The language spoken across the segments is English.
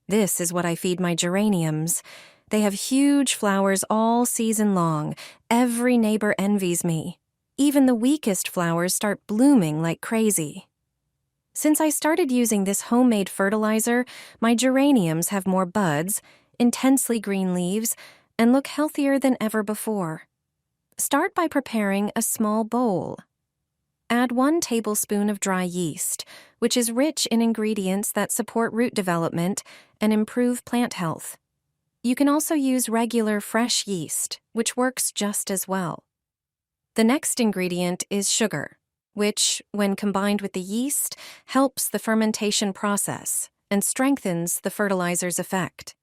This is what I feed my geraniums. They have huge flowers all season long. Every neighbor envies me. Even the weakest flowers start blooming like crazy. Since I started using this homemade fertilizer, my geraniums have more buds, intensely green leaves, and look healthier than ever before. Start by preparing a small bowl. Add 1 tablespoon of dry yeast, which is rich in ingredients that support root development and improve plant health. You can also use regular fresh yeast, which works just as well. The next ingredient is sugar, which, when combined with the yeast, helps the fermentation process and strengthens the fertilizer's effect.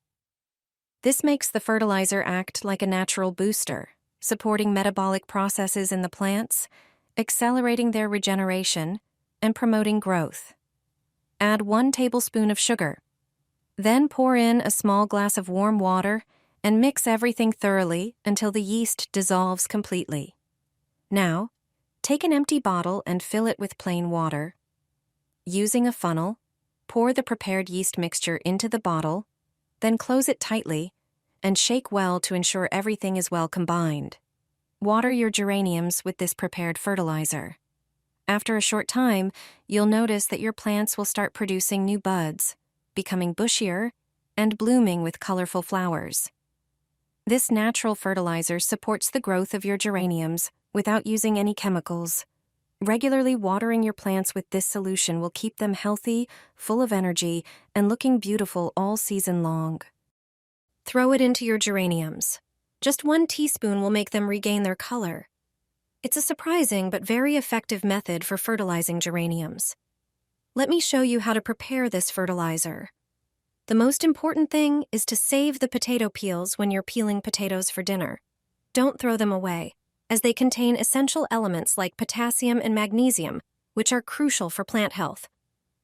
This makes the fertilizer act like a natural booster, supporting metabolic processes in the plants, accelerating their regeneration, and promoting growth. Add 1 tablespoon of sugar. Then pour in a small glass of warm water and mix everything thoroughly until the yeast dissolves completely. Now, take an empty bottle and fill it with plain water. Using a funnel, pour the prepared yeast mixture into the bottle, then close it tightly and shake well to ensure everything is well combined. Water your geraniums with this prepared fertilizer. After a short time, you'll notice that your plants will start producing new buds, becoming bushier, and blooming with colorful flowers. This natural fertilizer supports the growth of your geraniums without using any chemicals. Regularly watering your plants with this solution will keep them healthy, full of energy, and looking beautiful all season long. Throw it into your geraniums. Just 1 teaspoon will make them regain their color. It's a surprising but very effective method for fertilizing geraniums. Let me show you how to prepare this fertilizer. The most important thing is to save the potato peels when you're peeling potatoes for dinner. Don't throw them away, as they contain essential elements like potassium and magnesium, which are crucial for plant health.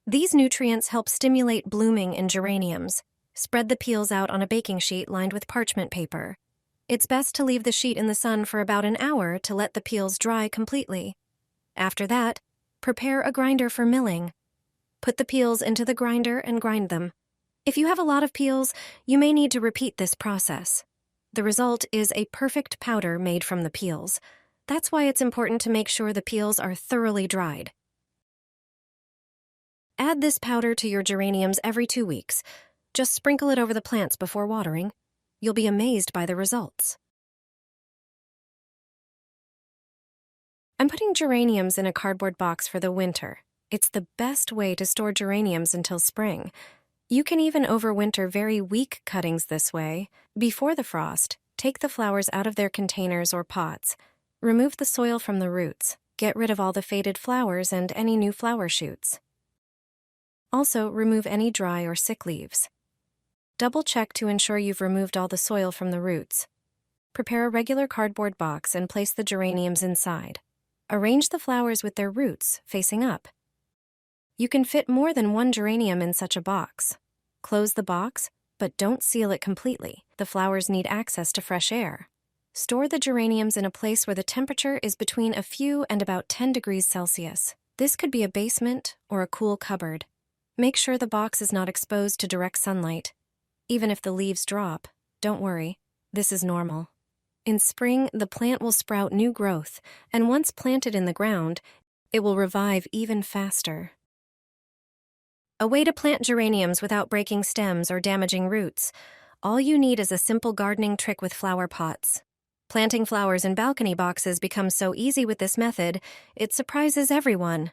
These nutrients help stimulate blooming in geraniums. Spread the peels out on a baking sheet lined with parchment paper. It's best to leave the sheet in the sun for about an hour to let the peels dry completely. After that, prepare a grinder for milling. Put the peels into the grinder and grind them. If you have a lot of peels, you may need to repeat this process. The result is a perfect powder made from the peels. That's why it's important to make sure the peels are thoroughly dried. Add this powder to your geraniums every 2 weeks. Just sprinkle it over the plants before watering. You'll be amazed by the results. I'm putting geraniums in a cardboard box for the winter. It's the best way to store geraniums until spring. You can even overwinter very weak cuttings this way. Before the frost, take the flowers out of their containers or pots. Remove the soil from the roots. Get rid of all the faded flowers and any new flower shoots. Also, remove any dry or sick leaves. Double-check to ensure you've removed all the soil from the roots. Prepare a regular cardboard box and place the geraniums inside. Arrange the flowers with their roots facing up. You can fit more than 1 geranium in such a box. Close the box, but don't seal it completely. The flowers need access to fresh air. Store the geraniums in a place where the temperature is between a few and about 10 degrees Celsius. This could be a basement or a cool cupboard. Make sure the box is not exposed to direct sunlight. Even if the leaves drop, don't worry, this is normal. In spring, the plant will sprout new growth, and once planted in the ground, it will revive even faster. A way to plant geraniums without breaking stems or damaging roots. All you need is a simple gardening trick with flower pots. Planting flowers in balcony boxes becomes so easy with this method, it surprises everyone.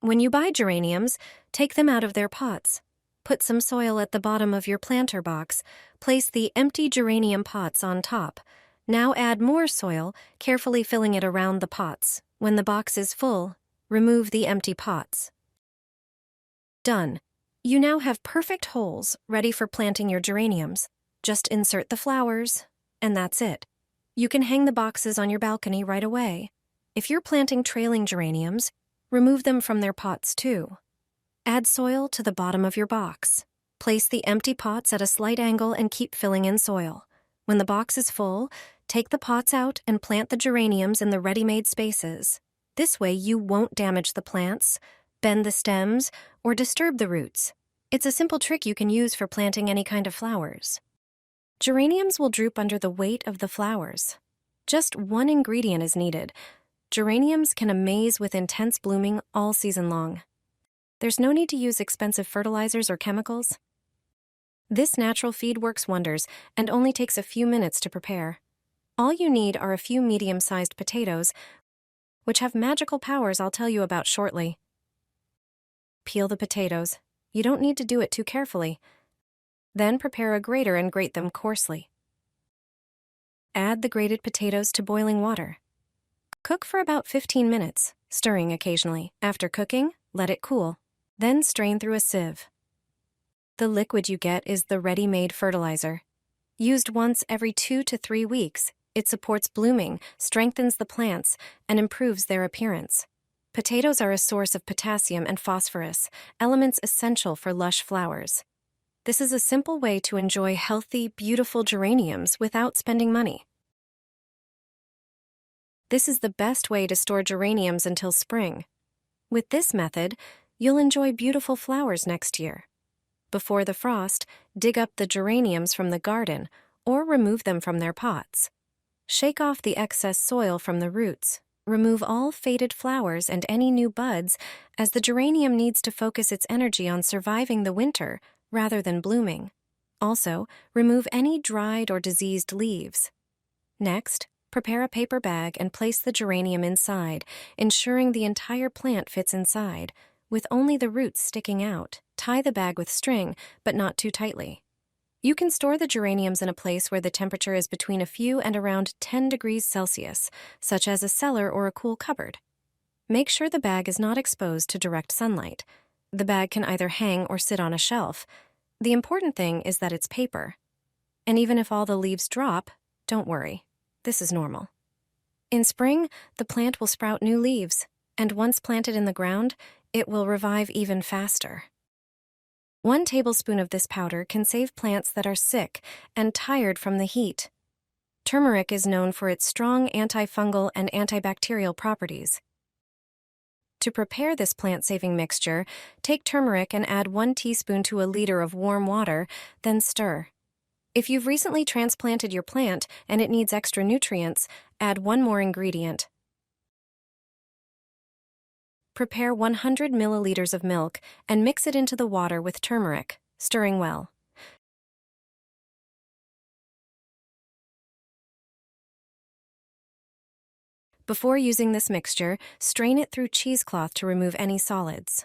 When you buy geraniums, take them out of their pots. Put some soil at the bottom of your planter box. Place the empty geranium pots on top. Now add more soil, carefully filling it around the pots. When the box is full, remove the empty pots. Done. You now have perfect holes ready for planting your geraniums. Just insert the flowers, and that's it. You can hang the boxes on your balcony right away. If you're planting trailing geraniums, remove them from their pots too. Add soil to the bottom of your box. Place the empty pots at a slight angle and keep filling in soil. When the box is full, take the pots out and plant the geraniums in the ready-made spaces. This way you won't damage the plants, bend the stems, or disturb the roots. It's a simple trick you can use for planting any kind of flowers. Geraniums will droop under the weight of the flowers. Just one ingredient is needed. Geraniums can amaze with intense blooming all season long. There's no need to use expensive fertilizers or chemicals. This natural feed works wonders and only takes a few minutes to prepare. All you need are a few medium-sized potatoes, which have magical powers I'll tell you about shortly. Peel the potatoes. You don't need to do it too carefully. Then prepare a grater and grate them coarsely. Add the grated potatoes to boiling water. Cook for about 15 minutes, stirring occasionally. After cooking, let it cool. Then strain through a sieve. The liquid you get is the ready-made fertilizer. Used once every 2 to 3 weeks, it supports blooming, strengthens the plants, and improves their appearance. Potatoes are a source of potassium and phosphorus, elements essential for lush flowers. This is a simple way to enjoy healthy, beautiful geraniums without spending money. This is the best way to store geraniums until spring. With this method, you'll enjoy beautiful flowers next year. Before the frost, dig up the geraniums from the garden or remove them from their pots. Shake off the excess soil from the roots. Remove all faded flowers and any new buds, as the geranium needs to focus its energy on surviving the winter rather than blooming. Also, remove any dried or diseased leaves. Next, prepare a paper bag and place the geranium inside, ensuring the entire plant fits inside, with only the roots sticking out. Tie the bag with string, but not too tightly. You can store the geraniums in a place where the temperature is between a few and around 10 degrees Celsius, such as a cellar or a cool cupboard. Make sure the bag is not exposed to direct sunlight. The bag can either hang or sit on a shelf. The important thing is that it's paper. And even if all the leaves drop, don't worry. This is normal. In spring, the plant will sprout new leaves, and once planted in the ground, it will revive even faster. 1 tablespoon of this powder can save plants that are sick and tired from the heat. Turmeric is known for its strong antifungal and antibacterial properties. To prepare this plant-saving mixture, take turmeric and add 1 teaspoon to a liter of warm water, then stir. If you've recently transplanted your plant and it needs extra nutrients, add 1 more ingredient. Prepare 100 milliliters of milk and mix it into the water with turmeric, stirring well. Before using this mixture, strain it through cheesecloth to remove any solids.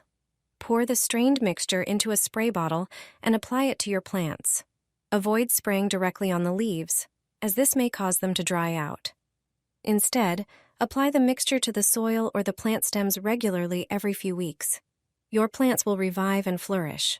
Pour the strained mixture into a spray bottle and apply it to your plants. Avoid spraying directly on the leaves, as this may cause them to dry out. Instead, apply the mixture to the soil or the plant stems regularly every few weeks. Your plants will revive and flourish.